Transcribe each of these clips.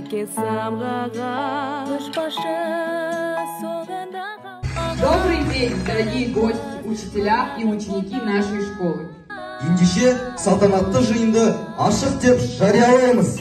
Добрый день, дорогие гости, учителя и ученики нашей школы. Ендеше салтанатты жиынды ашық деп жариялаймыз.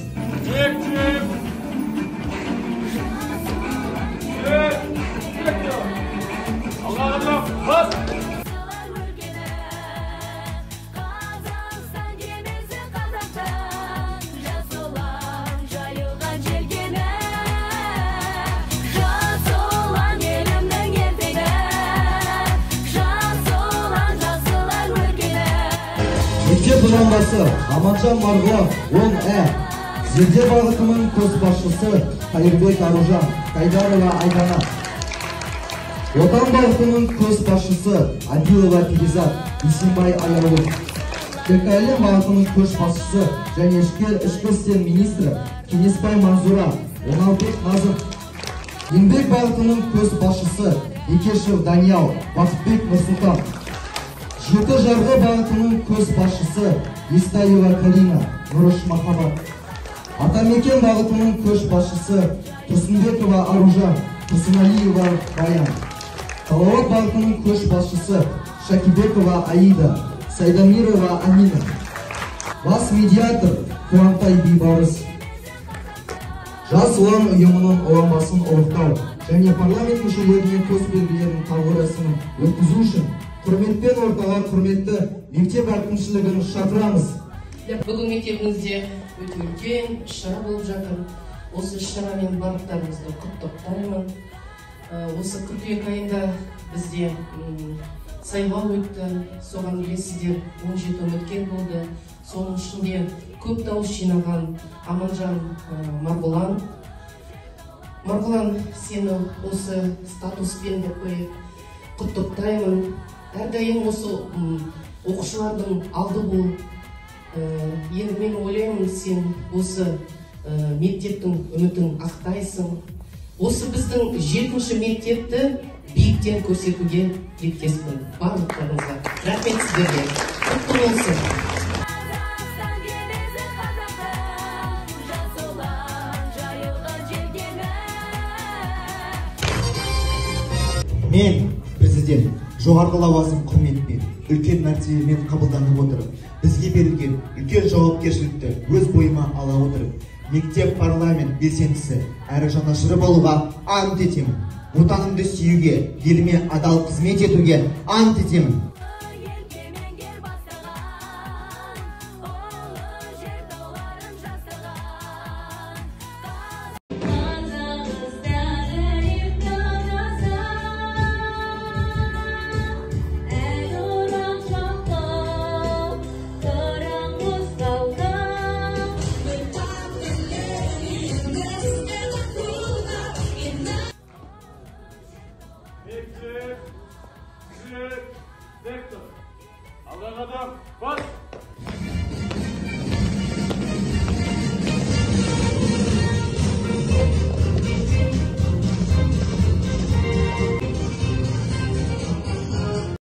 Мектеп ұжанбасы Аманжан Марғұлан 10Ә, зерде бағытының көшбасшысы Қайырбек Аружан, Қайдарова Айдана, Отан бағытының көшбасшысы Адилова Перизат, Исенбай Аялов, ТКЛ бағытының көшбасшысы және ішкі істер министрі Кенесбай Манзура, Оңалбек Назым, еңбек бағытының көшбасшысы Бекешев Даниял, Бақытбек Нұрсұлтан, Жеті жарғы бағытының көшбасшысы Естаева Карина, Нұрыш Махаббат, Атамекен бағытының көшбасшысы Тұрсынбекова Аружан, Тұрсыналиева Баян, Салауат бағытының көшбасшысы Шакибекова Аида, Сайдамирова Амина, бас медиатор Қуантай Бейбарыс, жас ұлан ұйымының ұланбасын ұлықтау және парламент мүшелеріне төсбелгілерін тағу рәсімін өткізу үшін құрметпен ортаға құрметті мектеп әкімшілігін шақырамыз. Бүгін мектебімізде өте үлкен іс-шара болып жатыр. Осы іс-шарамен барлықтарыңызды құттықтаймын. Осы қыркүйек айында бізде сайлау өтті. Соған білесіздер, 17 үміткер болды. Соның ішінде көп дауыс жинаған Аманжан Марғұлан. Марғұлан, сені осы статуспен деп құттықтаймын. Әрдайым осы оқушылардың алды бол. Енді мен ойлаймын, сен осы мектептің үмітін ақтайсың. Осы біздің 7-ші мектепті биіктен көрсетуге тілектеспін. Барлықтарыңызға рахмет сіздерге. Құтты болсын. Мен, президент, жоғарғы лауазым құрметпен, үлкен мәртебемен қабылданып отырып, бізге берілген үлкен жауапкершілікті өз бойыма ала отырып, мектеп парламент белсендісі әрі жанашыры болуға ант етемін. Отанымды сүюге, еліме адал қызмет етуге ант етемін. Vektor. Allah'ın adam. Bas.